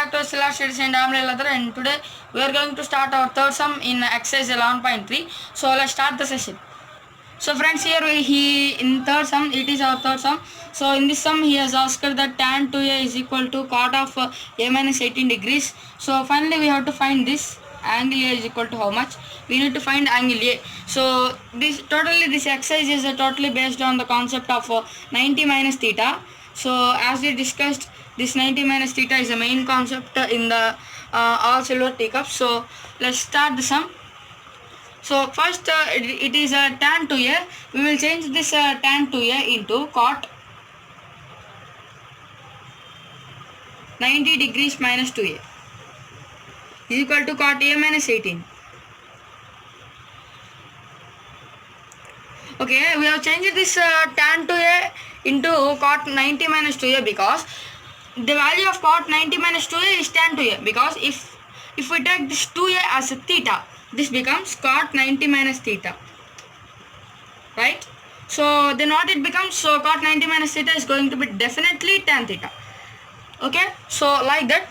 back to Stellar Studies and I am Leeladhar, and today we are going to start our third sum in exercise 11.3. So let's start the session. So friends, here in third sum, it is our third sum. So in this sum he has asked that tan 2a is equal to cot of a minus 18 degrees. So finally we have to find this angle a is equal to how much. We need to find angle a. So this exercise is totally based on the concept of 90 minus theta. So as we discussed, this 90 minus theta is the main concept in the all silver teacups. So let's start the sum. So first it is tan 2a. We will change this tan 2a into cot 90 degrees minus 2a is equal to cot a minus 18. Okay, we have changed this tan 2a into cot 90 minus 2a because the value of cot 90 minus 2a is tan 2a, because if we take this 2a as a theta, this becomes cot 90 minus theta, right? So then what it becomes? So cot 90 minus theta is going to be definitely tan theta. Okay, so like that,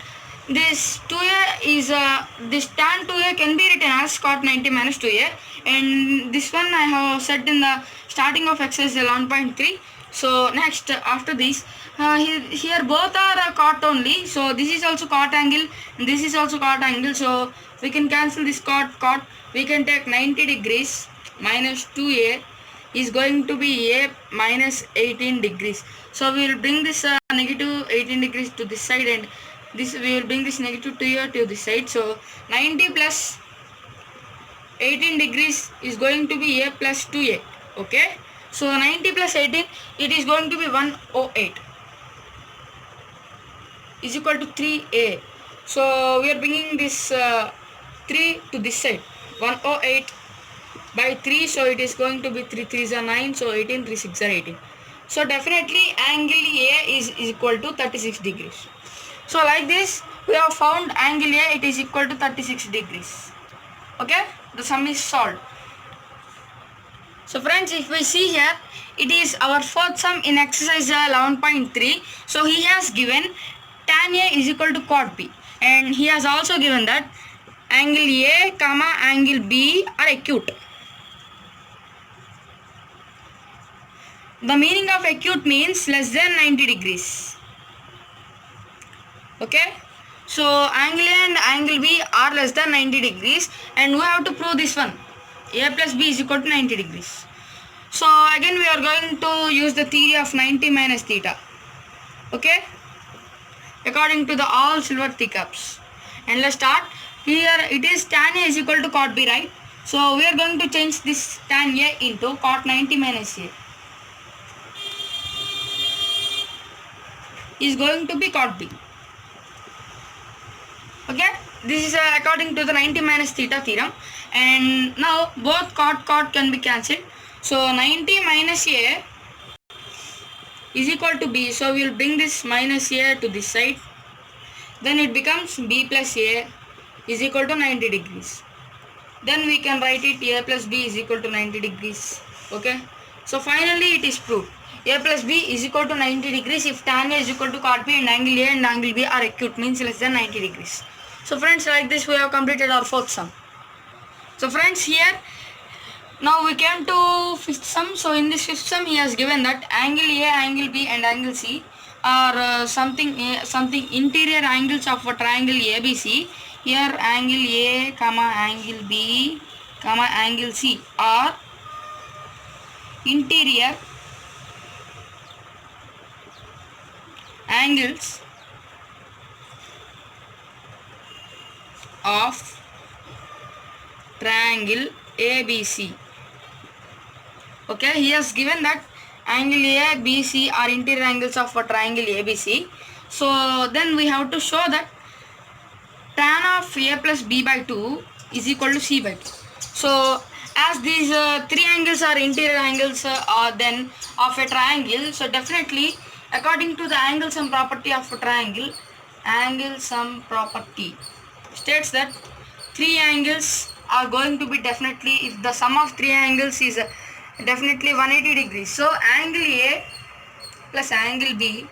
this 2a is this tan 2a can be written as cot 90 minus 2a, and this one I have set in the starting of exercise 11.3. So next, after this, here both are cot only. So this is also cot angle and this is also cot angle. So we can cancel this cot. We can take 90 degrees minus 2a is going to be a minus 18 degrees. So we will bring this negative 18 degrees to this side, and this we will bring this negative 2a to this side. So 90 plus 18 degrees is going to be a plus 2a. Okay, so 90 plus 18, it is going to be 108 is equal to 3a. So we are bringing this 3 to this side. 108 by 3, so it is going to be 3 3s are 9, so 18 3 6 are 18. So definitely angle A is equal to 36 degrees. So like this, we have found angle A, it is equal to 36 degrees. Okay, the sum is solved. So friends, if we see here, it is our fourth sum in exercise 11.3. So he has given tan A is equal to cot B, and he has also given that angle A comma angle B are acute. The meaning of acute means less than 90 degrees. Okay, so angle A and angle B are less than 90 degrees, and we have to prove this one, A plus B is equal to 90 degrees. So again we are going to use the theory of 90 minus theta. Okay, according to the all silver teacups. And let's start. Here it is tan A is equal to cot B, right? So we are going to change this tan A into cot 90 minus A is going to be cot B. Okay, this is according to the 90 minus theta theorem, and now both cot can be cancelled. So 90 minus A is equal to B, so we will bring this minus A to this side, then it becomes B plus A is equal to 90 degrees. Then we can write it A plus B is equal to 90 degrees. Okay, so finally it is proved. A plus B is equal to 90 degrees if tan A is equal to cot B and angle A and angle B are acute, means less than 90 degrees. So friends, like this we have completed our fourth sum. So friends, here now we came to fifth sum. So in this fifth sum he has given that angle A, angle B and angle C are something interior angles of a triangle ABC. Here angle A comma angle B comma angle C are interior angles of triangle ABC. Okay, he has given that angle A, B, C are interior angles of a triangle ABC. So then we have to show that tan of A plus B by 2 is equal to C by 2. So as these three angles are interior angles then of a triangle, so definitely according to the angle sum property of a triangle, angle sum property states that three angles are going to be definitely, if the sum of three angles is definitely 180 degrees. So angle A plus angle B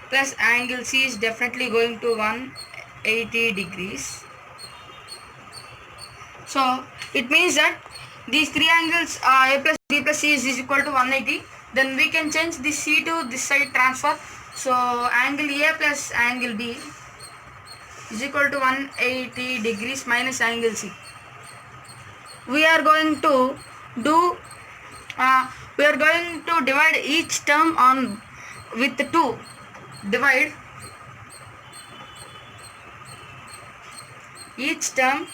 plus angle C is definitely going to 180 degrees. So it means that these three angles A plus B plus C is equal to 180. Then we can change this C to this side transfer. So angle A plus angle B is equal to 180 degrees minus angle C. We are going to do we are going to divide each term on with 2. Divide each term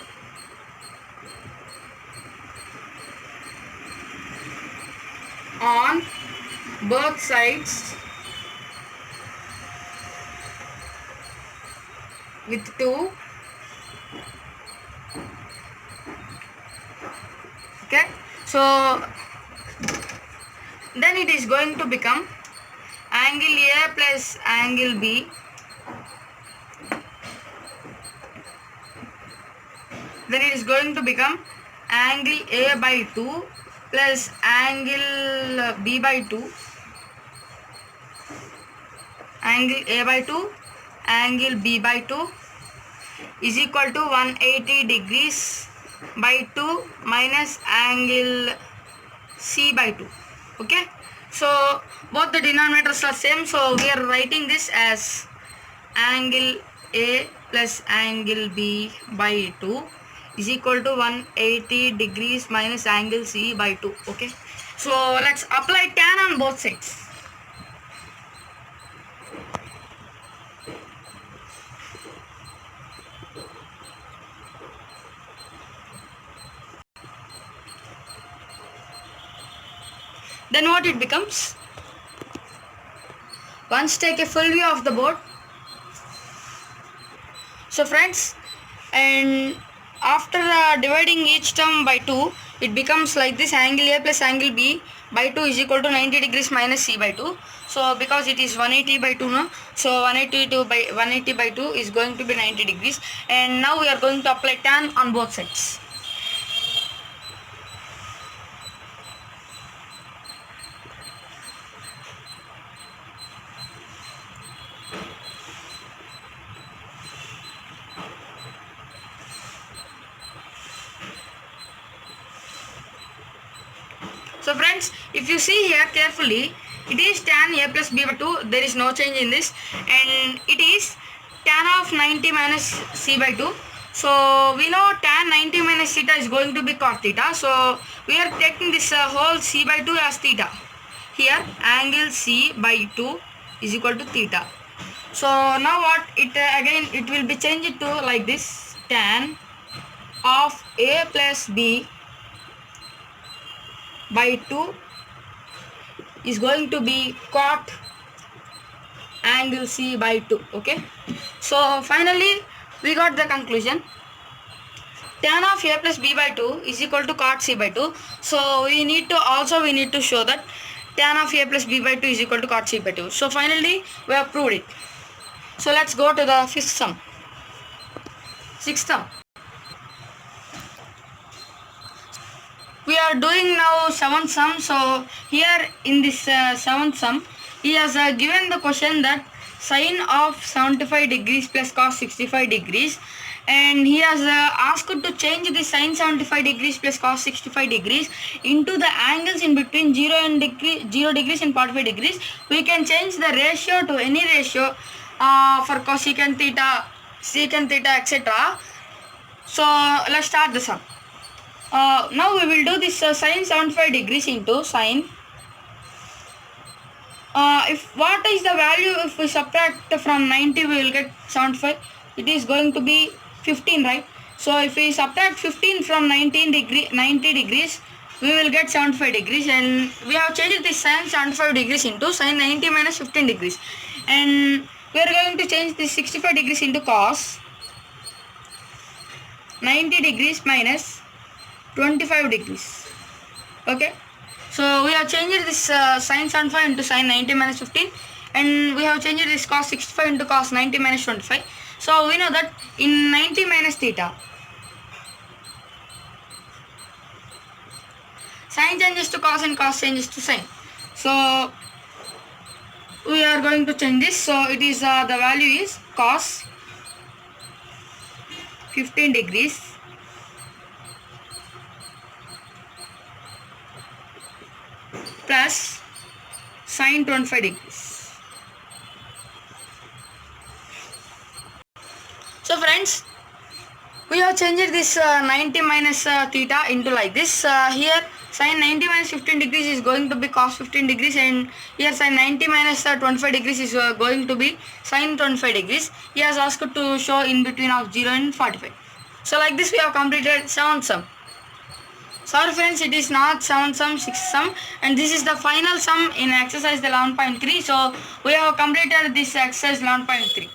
on both sides with 2. Okay, so then it is going to become angle A plus angle B then it is going to become angle A by 2 plus angle B by 2, angle A by 2 angle B by 2 is equal to 180 degrees by 2 minus angle C by 2. Okay, so both the denominators are same, so we are writing this as angle A plus angle B by 2 is equal to 180 degrees minus angle C by 2. Okay, so let's apply tan on both sides. Then what it becomes? Once take a full view of the board. So friends, and after dividing each term by 2, it becomes like this: angle A plus angle B by 2 is equal to 90 degrees minus C by 2. So because it is 180 by 2 now, so 180 by 2 is going to be 90 degrees. And now we are going to apply tan on both sides. So friends, if you see here carefully, it is tan A plus B by 2. There is no change in this, and it is tan of 90 minus C by 2. So we know tan 90 minus theta is going to be cot theta. So we are taking this whole C by 2 as theta. Here angle C by 2 is equal to theta. So now what it again it will be changed to like this: tan of A plus B by 2 is going to be cot angle C by 2. Okay, so finally we got the conclusion: tan of A plus B by 2 is equal to cot C by 2. So we need to show that tan of A plus B by 2 is equal to cot C by 2. So finally we have proved it. So let's go to the sixth sum. We are doing now 7th sum. So here in this 7th sum, he has given the question that sine of 75 degrees plus cos 65 degrees, and he has asked to change the sine 75 degrees plus cos 65 degrees into the angles in between 0 degrees and 45 degrees. We can change the ratio to any ratio for cosecant theta, secant theta, etc. So let's start the sum. Now we will do this sine 75 degrees into sine. If what is the value if we subtract from 90, we will get 75. It is going to be 15, right? So if we subtract 15 from 90 degrees, we will get 75 degrees, and we have changed this sine 75 degrees into sine 90 minus 15 degrees, and we are going to change this 65 degrees into cos 90 degrees minus 25 degrees. Okay, so we have changed this sine 75 into sine 90 minus 15, and we have changed this cos 65 into cos 90 minus 25. So we know that in 90 minus theta, sine changes to cos and cos changes to sine. So we are going to change this. So it is the value is cos 15 degrees plus sine 25 degrees. So friends, we have changed this 90 minus theta into like this. Here sin 90 minus 15 degrees is going to be cos 15 degrees, and here sin 90 minus 25 degrees is going to be sin 25 degrees. He has asked to show in between of 0 and 45. So like this we have completed 7th sum. Sorry friends, it is not 7th sum, 6th sum, and this is the final sum in exercise 11.3. So we have completed this exercise 11.3.